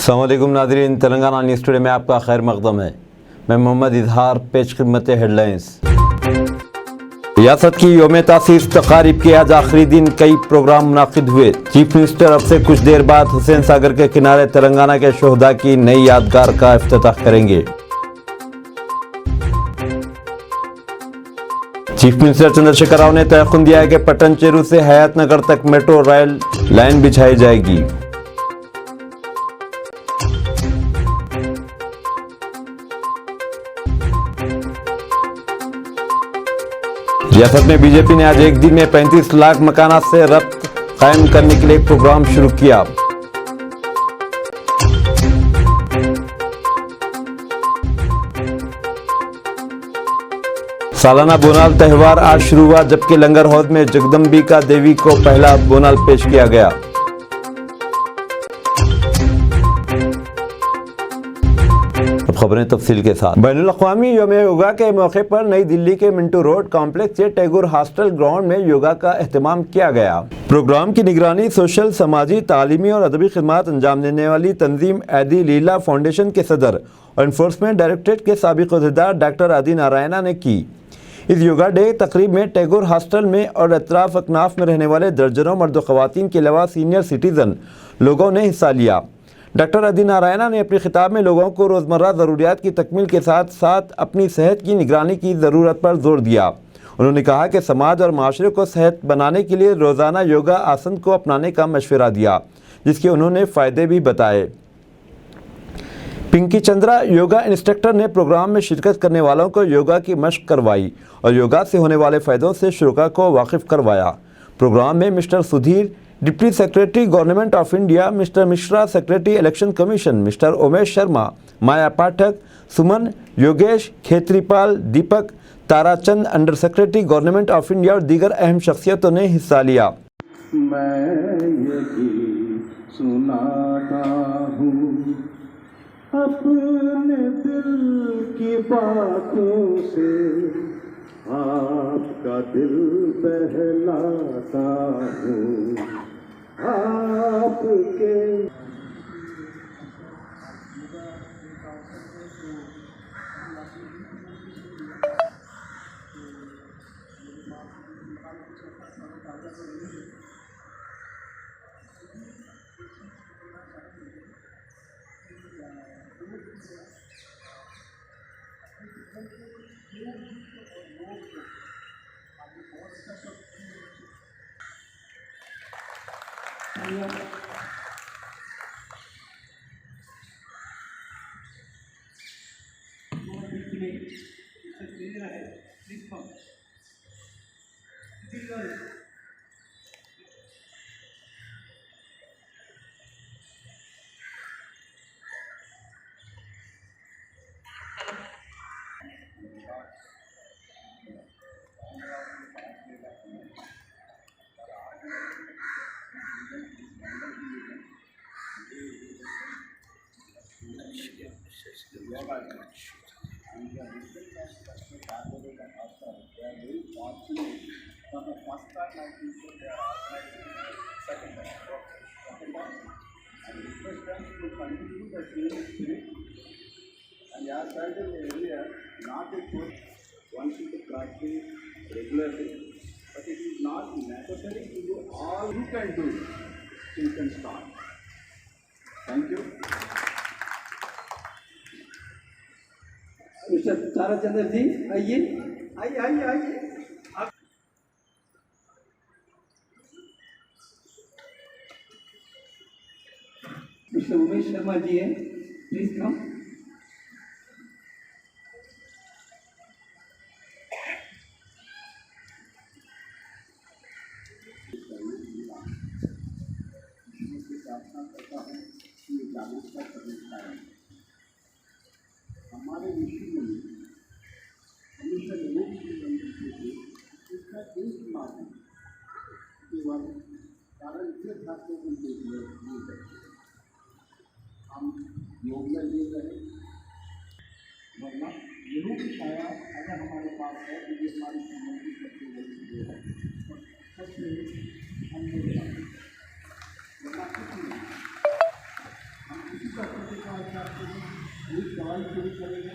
अस्सलाम वालेकुम नाज़रीन, तेलंगाना न्यूज़ टुडे में आपका खैर मक़दम है। मैं मोहम्मद इजहार, पेश खिदमत हेडलाइंस। रियासत की यौम तासीस तक़ारीब के आज आखिरी दिन कई प्रोग्राम मुनाक़िद हुए। चीफ मिनिस्टर अब से कुछ देर बाद हुसैन सागर के किनारे तेलंगाना के शोहदा की नई यादगार का इफ्तिताह करेंगे। चीफ मिनिस्टर चंद्रशेखर राव ने तयख़ुन दिया है कि पट्टन चेरू से हयात नगर तक मेट्रो रेल लाइन बिछाई जाएगी। रियासत में बीजेपी ने आज एक दिन में 35 लाख मकानात से रब्त कायम करने के लिए प्रोग्राम शुरू किया। सालाना बोनाल त्यौहार आज शुरू हुआ, जबकि लंगर हौद में जगदम्बिका देवी को पहला बोनाल पेश किया गया। खबरें तफसील के साथ। बैनुल-अक़वामी यौम योगा के मौके पर नई दिल्ली के मिंटो रोड कॉम्प्लेक्स से टैगोर हॉस्टल ग्राउंड में योगा का एहतमाम किया गया। प्रोग्राम की निगरानी सोशल, समाजी, तालीमी और अदबी खिदमात अंजाम देने वाली तंजीम ऐदी लीला फाउंडेशन के सदर और इन्फोर्समेंट डायरेक्टरेट के साबिक अहदेदार डॉक्टर आदि नारायणा ने की। इस योगा डे तकरीब में टैगोर हॉस्टल में और अतराफ अकनाफ में रहने वाले दर्जनों मर्द व ख़वातीन के अलावा सीनियर सिटीज़न लोगों ने हिस्सा लिया। डॉक्टर आदि नारायणा ने अपने खिताब में लोगों को रोज़मर्रा ज़रूरियात की तकमील के साथ साथ अपनी सेहत की निगरानी की ज़रूरत पर जोर दिया। उन्होंने कहा कि समाज और माशरे को सेहत बनाने के लिए रोज़ाना योगा आसन को अपनाने का मशवरा दिया, जिसके उन्होंने फ़ायदे भी बताए। पिंकी चंद्रा योगा इंस्ट्रक्टर ने प्रोग्राम में शिरकत करने वालों को योगा की मशक करवाई और योगा से होने वाले फ़ायदों से शुरा को वाकिफ़ करवाया। प्रोग्राम में mister Sudhir, deputy secretary government of India, mister Mishra, secretary election commission, mister Umesh Sharma, Maya Pathak, Suman, Yogesh, Khetripal, Deepak, Tarachand, under secretary government of India और दीगर अहम शख्सियतों ने हिस्सा लिया। मैं यही सुनाता हूँ अपने दिल की बातों से, आपका दिल बहलाता हूँ आपके। And as I said earlier, not a course one should practice regularly, but it is not necessary to do all you can do. You can start. Thank you. Mister Tarachandra ji आइए आइए आइए आइए। मिस्टर उमेश शर्मा जी है, प्लीज कम। हमारे विषय में हमेशा लोग इसका एक माध्यम केवल कारण से छात्रों को नहीं करते। हम योगदान दे रहे हैं, वरना योग की छाया अगर हमारे पास है तो ये हमारी जिंदगी सबसे है सबसे हम वरना कुछ नहीं, हम किसी का दवाई शुरू करेगा,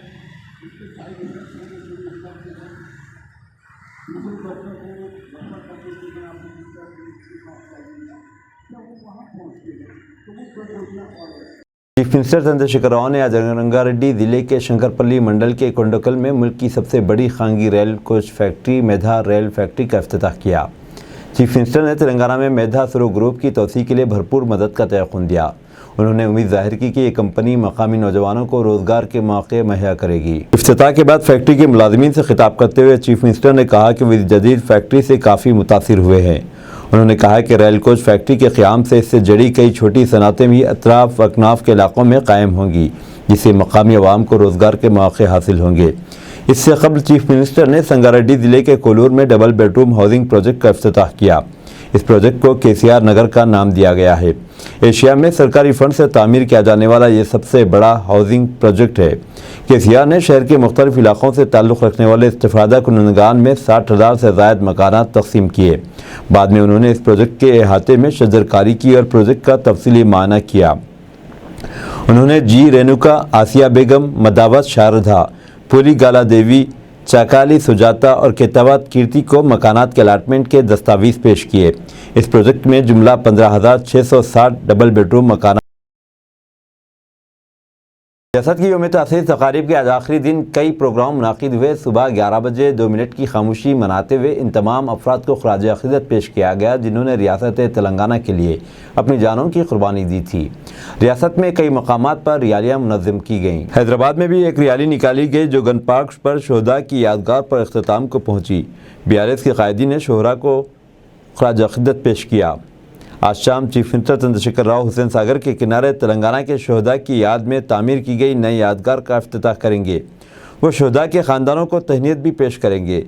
उसके साइड इफेक्ट होने शुरू कर देगा। दूसरे डॉक्टर को रेफर करके देगा, आपको उसके पास जाएगा, जब वो वहाँ पहुँचेगा तो वो परियोजना और चीफ मिनिस्टर चंद्रशेखर राव ने आज रंगारेड्डी जिले के शंकरपल्ली मंडल के कोंडकल में मुल्क की सबसे बड़ी खांगी रेल कोच फैक्ट्री मेधा रेल फैक्ट्री का इफ्तिताह किया। चीफ मिनिस्टर ने तेलंगाना में मेधा सुरु ग्रुप की तोसी के लिए भरपूर मदद का तयक़ुन दिया। उन्होंने उम्मीद जाहिर की कि ये कंपनी मकामी नौजवानों को रोज़गार के मौके मुहैया करेगी। इफ्तिताह के बाद फैक्ट्री के मुलाजिमीन से खिताब करते हुए चीफ मिनिस्टर ने कहा कि वे जदीद फैक्ट्री से काफ़ी मुतासिर हुए हैं। उन्होंने कहा कि रेल कोच फैक्ट्री के क़याम से इससे जड़ी कई छोटी सनतें भी अतराफ अकनाफ के इलाकों में कायम होंगी, जिससे मकामी अवाम को रोज़गार के मौके हासिल होंगे। इससे कबल चीफ मिनिस्टर ने संगारेड्डी ज़िले के कोलूर में डबल बेडरूम हाउसिंग प्रोजेक्ट का इफ्तिताह किया। इस प्रोजेक्ट को केसीआर नगर का नाम दिया गया है। एशिया में सरकारी फंड से तामीर किया जाने वाला ये सबसे बड़ा हाउसिंग प्रोजेक्ट है। केसीआर ने शहर के मुख्तलिफ इलाकों से ताल्लुक़ रखने वाले इस्तिफ़ादा कुनंदगान में 60,000 से ज़ायद मकानात तक़सीम किए। बाद में उन्होंने इस प्रोजेक्ट के अहाते में शजरकारी की और प्रोजेक्ट का तफसीली मायना किया। उन्होंने जी रेणुका, आसिया बेगम, मदावत शारदा, पुली गाला देवी, चाकाली सुजाता और केतावत कीर्ति को मकानात के अलाटमेंट के दस्तावेज़ पेश किए। इस प्रोजेक्ट में जुमला 15,660 डबल बेडरूम मकानात। रियासत की यौम तासीस तकारीब के आज आखिरी दिन कई प्रोग्राम मुनाकिद हुए। सुबह 11 बजे 2 मिनट की खामोशी मनाते हुए इन तमाम अफराद को खराज अक़ीदत पेश किया गया जिन्होंने रियासत तेलंगाना के लिए अपनी जानों की कुर्बानी दी थी। रियासत में कई मकामात पर रैलियाँ मुनज़्ज़म की गईं। हैदराबाद में भी एक रैली निकाली गई जो गन पार्क पर शोहदा की यादगार पर अख्ताम को पहुँची। BRS के कायदीन ने शोहरा को खराज अक़ीदत पेश किया। आज शाम चीफ मिनिस्टर चंद्रशेखर राव हुसैन सागर के किनारे तेलंगाना के शोहदा की याद में तामीर की गई नई यादगार का इफ्तिताह करेंगे। वो शोहदा के ख़ानदानों को तहनीत भी पेश करेंगे।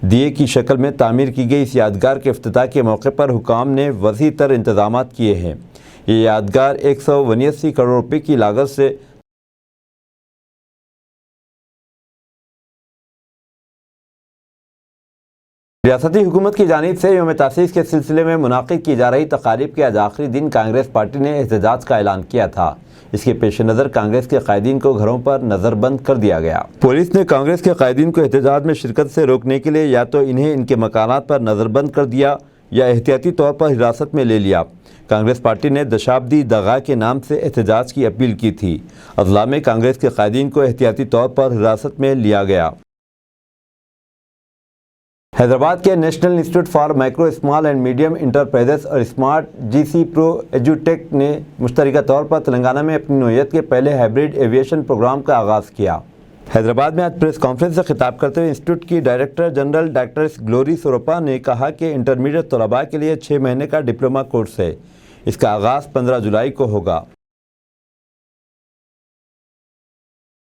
दिए की शक्ल में तामीर की गई इस यादगार के इफ्तिताह के मौके पर हुकाम ने वसी तर इंतज़ामात किए हैं। ये यादगार 189 करोड़ रुपये की लागत से रियासती हुकूमत की जानिब से यौम तासीस के सिलसिले में मुनाकिद की जा रही तकारीब के आज आखिरी दिन कांग्रेस पार्टी ने एहतजाज का ऐलान किया था। इसके पेश नज़र कांग्रेस के कायदीन को घरों पर नज़रबंद कर दिया गया। पुलिस ने कांग्रेस के कायदीन को एहतजाज में शिरकत से रोकने के लिए या तो इन्हें इनके मकानात पर नज़रबंद कर दिया या एहतियाती तौर पर हिरासत में ले लिया। कांग्रेस पार्टी ने दशाब्दी दगा के नाम से एहतजाज की अपील की थी। अजला में कांग्रेस के कायदीन को एहतियाती तौर पर हिरासत में लिया गया। हैदराबाद के national institute for micro small and medium enterprises और स्मार्ट GC प्रो एजुटेक ने मुश्तरका तौर पर तेलंगाना में अपनी नौयत के पहले हाइब्रिड एविएशन प्रोग्राम का आगाज़ किया। हैदराबाद में आज प्रेस कॉन्फ्रेंस से खिताब करते हुए इंस्टीट्यूट की डायरेक्टर जनरल डॉक्टर ग्लोरी सोरपा ने कहा कि इंटरमीडिएट तलबा के लिए 6 महीने का डिप्लोमा कोर्स है। इसका आगाज़ 15 जुलाई को होगा।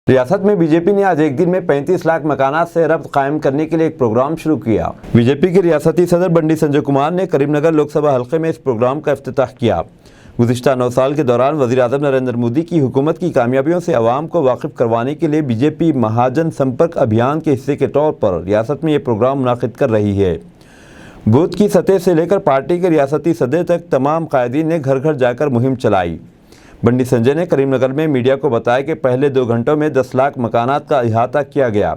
रियासत में बीजेपी ने आज एक दिन में 35 लाख मकानात से रब्त कायम करने के लिए एक प्रोग्राम शुरू किया। बीजेपी के रियासती सदर बंडी संजय कुमार ने करीमनगर लोकसभा हल्के में इस प्रोग्राम का इफ्तिताह किया। गुज़िश्ता 9 साल के दौरान वज़ीर-ए-आज़म नरेंद्र मोदी की हुकूमत की कामयाबियों से आवाम को वाकिफ़ करवाने के लिए बीजेपी महाजन संपर्क अभियान के हिस्से के तौर पर रियासत में ये प्रोग्राम मुनाकिद कर रही है। बूथ की सतह से लेकर पार्टी के रियासती सदर तक तमाम कायदीन ने घर घर जाकर मुहिम चलाई। बंडी संजय ने करीमनगर में मीडिया को बताया कि पहले 2 घंटों में 10 लाख मकानात का अहाता किया गया।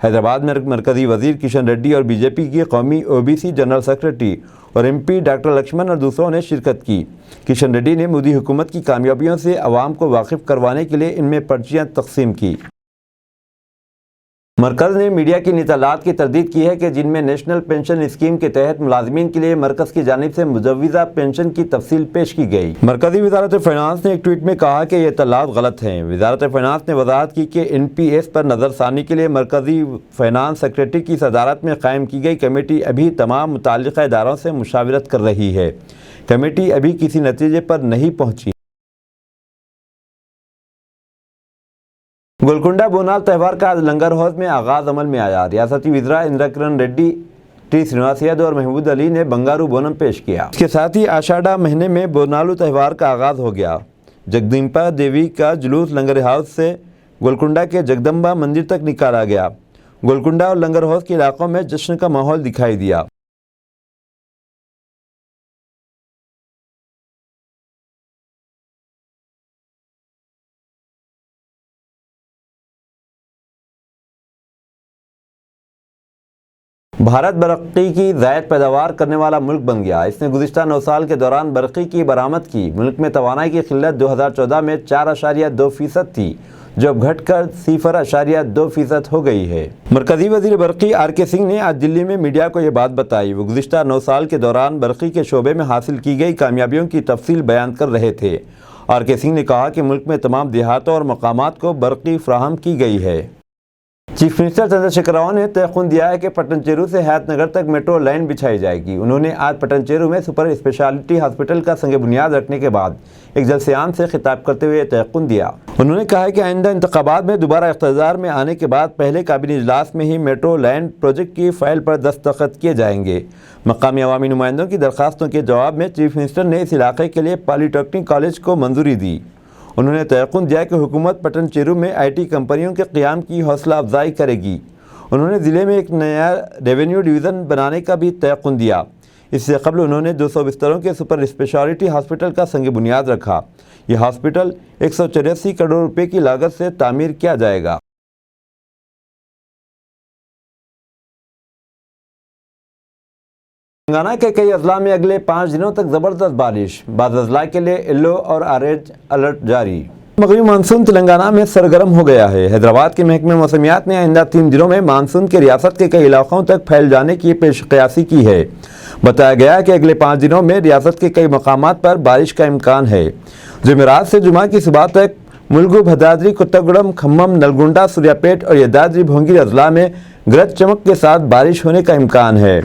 हैदराबाद में मरकज़ी वज़ीर किशन रेड्डी और बीजेपी की कौमी OBC जनरल सेक्रेटरी और MP डॉक्टर लक्ष्मण और दूसरों ने शिरकत की। किशन रेड्डी ने मोदी हुकूमत की कामयाबियों से आवाम को वाकिफ़ करवाने के लिए इनमें पर्चियाँ तकसीम की। मरकज़ ने मीडिया की नितलात की तरदीद की है कि जिनमें नेशनल पेंशन स्कीम के तहत मुलाजमीन के लिए मरकज़ की जानिब से मुजव्विज़ा पेंशन की तफसील पेश की गई। मरकज़ी वज़ारत फ़ाइनांस ने एक ट्वीट में कहा कि ये इतलात गलत हैं। वज़ारत फ़ाइनांस ने वज़ाहत की कि NPS पर नज़रसानी के लिए मरकज़ी फ़ाइनांस सेक्रेटरी की सदारत में कायम की गई कमेटी अभी तमाम मुताल्लिक़ा इदारों से मुशावरत कर रही है। कमेटी अभी किसी नतीजे पर नहीं पहुँची। गोलकुंडा बोनाल त्यौहार का आज लंगर हौज में आगाज़ अमल में आया। रियासती वज़ीरा इंदिरा किरण रेड्डी, T श्रीनिवास यादव और महमूद अली ने बंगारू बोनम पेश किया। इसके साथ ही आषाढ़ा महीने में बोनालू त्यौहार का आगाज़ हो गया। जगदम्बा देवी का जुलूस लंगर हाउस से गोलकुंडा के जगदम्बा मंदिर तक निकाला गया। गोलकुंडा और लंगर हाउस के इलाकों में जश्न का माहौल दिखाई दिया। भारत बरक़ी की ज़ायद पैदावार करने वाला मुल्क बन गया। इसने गुज़िश्ता 9 साल के दौरान बरक़ी की बरामद की। मुल्क में तवानाई की क़िल्लत 2014 में 4.2% थी, जो अब घटकर 0.2% हो गई है। मरकज़ी वज़ीर बरक़ी RK सिंह ने आज दिल्ली में मीडिया को ये बात बताई। वो गुज़िश्ता 9 साल के दौरान बरक़ी के शोबे में हासिल की गई कामयाबियों की तफसील बयान कर रहे थे। RK सिंह ने कहा कि मुल्क में तमाम देहातों और मकामात को बरक़ी फ़राहम की गई है। चीफ मिनिस्टर चंद्रशेखर राव ने तयक़ुन दिया है कि पट्टनचेरू से हयातनगर तक मेट्रो लाइन बिछाई जाएगी। उन्होंने आज पट्टनचेरू में सुपर स्पेशलिटी हॉस्पिटल का संग बुनियाद रखने के बाद एक जलसे-आम से खिताब करते हुए तयक़ुन दिया। उन्होंने कहा है कि आइंदा इंतखाबात में दोबारा इक़्तिदार में आने के बाद पहले काबीना इजलास में ही मेट्रो लाइन प्रोजेक्ट की फ़ाइल पर दस्तखत किए जाएंगे। मकामी अवामी नुमाइंदों की दरख्वास्तों के जवाब में चीफ मिनिस्टर ने इस इलाके के लिए पॉलीटेक्निक कॉलेज को मंजूरी दी। उन्होंने तयक़ुन दिया कि हुकूमत पट्टनचेरू में IT कंपनियों के क़याम की हौसला अफजाई करेगी। उन्होंने ज़िले में एक नया रेवेन्यू डिवीज़न बनाने का भी तयक़ुन दिया। इससे कबल उन्होंने 200 बिस्तरों के सुपर स्पेशलिटी हॉस्पिटल का संग बुनियाद रखा। यह हॉस्पिटल 184 करोड़ रुपए की लागत से तामीर किया जाएगा। तेलंगाना के कई अजला में अगले 5 दिनों तक ज़बरदस्त बारिश, बाद अजला के लिए येलो और ऑरेंज अलर्ट जारी। मगरबी मानसून तेलंगाना में सरगर्म हो गया है। हैदराबाद के महकमे मौसमियात ने आइंदा 3 दिनों में मानसून के रियासत के कई इलाकों तक फैल जाने की पेशकयासी की है। बताया गया कि अगले 5 दिनों में रियासत के कई मकामात पर बारिश का इम्कान है। जुमेरात से जुमा की सुबह तक मुलुगु, भद्राद्री, कोत्तागुड़म, खम्मम, नलगुंडा, सूर्यापेट और यादाद्री भोंगिर अजला में गरज चमक के साथ बारिश होने का इम्कान है।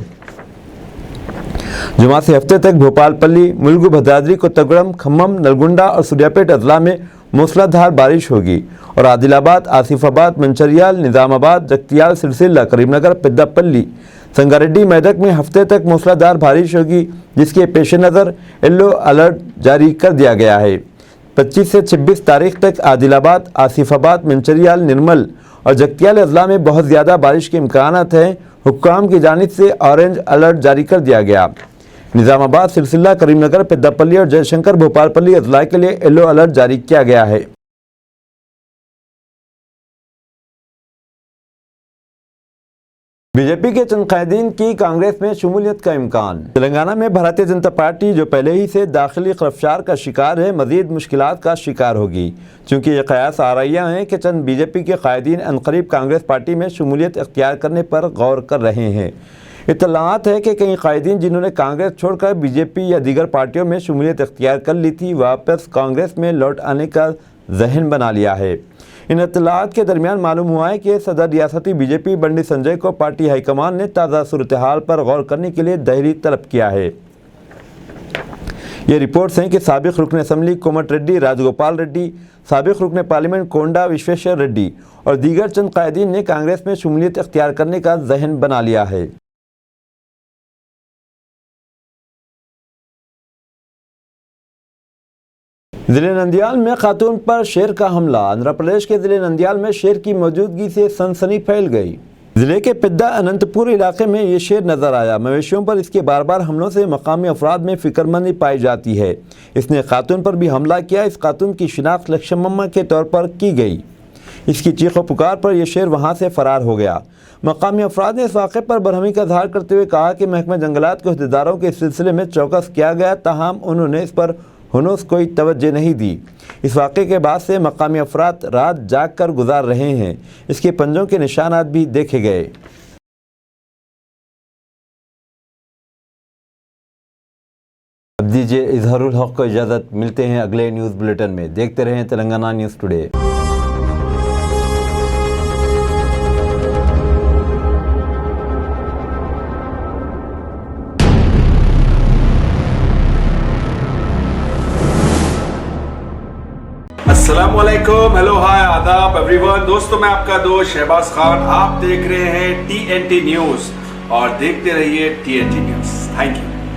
जुमा से हफ्ते तक भोपालपल्ली, मुलुगु, भद्राद्री, कोत्तागुड़म, खम्मम, नलगुंडा और सूर्यापेट अजला में मूसलाधार बारिश होगी और आदिलाबाद, आसिफाबाद, मंचरियाल, निज़ामाबाद, जगतियाल, सिरसिल्ला, करीमनगर, पेद्दापल्ली, संगारेड्डी, मेदक में हफ्ते तक मूसलाधार बारिश होगी, जिसके पेश नज़र येलो अलर्ट जारी कर दिया गया है। 25 से 26 तारीख तक आदिलाबाद, आसिफाबाद, मंचरियाल, निर्मल और जगतियाल अजला में बहुत ज़्यादा बारिश के इम्कानात हैं। हुक्काम की जानिब से ऑरेंज अलर्ट जारी कर दिया गया। निज़ामाबाद, सिलसिला, करीमनगर, पेद्दापल्ली और जयशंकर, भोपालपल्ली अजला के लिए येलो अलर्ट जारी किया गया है। बीजेपी के चंद कायदीन की कांग्रेस में शमूलियत का इम्कान। तेलंगाना में भारतीय जनता पार्टी, जो पहले ही से दाखिली खरफशार का शिकार है, मजीद मुश्किलात का शिकार होगी, चूँकि ये कयास आ रही हैं कि चंद बीजेपी के कायदीन अनकरीब कांग्रेस पार्टी में शमूलियत इख्तियार करने पर गौर कर रहे हैं। इत्तलात है कि कई कायदीन जिन्होंने कांग्रेस छोड़कर बीजेपी या दीगर पार्टियों में शमूलियत इख्तियार कर ली थी, वापस कांग्रेस में लौट आने का जहन बना लिया है। इन इत्तलात के दरमियान मालूम हुआ है कि सदर रियासती बीजेपी बंडी संजय को पार्टी हाईकमान ने ताज़ा सूरत हाल पर गौर करने के लिए दहली तलब किया है। ये रिपोर्ट्स हैं कि साबिक रुकन असम्बली कोमट रेड्डी राजगोपाल रेड्डी, साबिक रुकन पार्लियामेंट कोंडा विश्वेश्वर रेड्डी और दीगर चंद कायदीन ने कांग्रेस में शमूलियत इख्तियार करने का जहन बना लिया है। ज़िले नंदियाल में खातून पर शेर का हमला। आंध्र प्रदेश के ज़िले नंदियाल में शेर की मौजूदगी से सनसनी फैल गई। ज़िले के पिद्दा अनंतपुर इलाके में ये शेर नज़र आया। मवेशियों पर इसके बार बार हमलों से मकामी अफराद में फ़िक्रमंदी पाई जाती है। इसने खातून पर भी हमला किया। इस खातून की शिनाख्त लक्ष्मम्मा के तौर पर की गई। इसकी चीखों पुकार पर यह शेर वहाँ से फ़रार हो गया। मकामी अफराद ने इस वाक़े पर बरहमी का इज़हार करते हुए कहा कि महकमा जंगलात के अहदेदारों के इस सिलसिले में चौकस किया गया, ताहम उन्होंने इस पर हुनूस कोई तवज्जो नहीं दी। इस वाक़े के बाद से मकामी अफराद रात जाग कर गुजार रहे हैं। इसके पंजों के निशानात भी देखे गए। अब दीजिए इजहारुल हक को इजाज़त। मिलते हैं अगले न्यूज़ बुलेटिन में। देखते रहें तेलंगाना न्यूज़ टुडे। अस्सलामुअलैकुम, हेलो, हाय, आदाब एवरीवन। दोस्तों, मैं आपका दोस्त शहबाज खान। आप देख रहे हैं TNT न्यूज़ और देखते रहिए TNT न्यूज़। Thank you.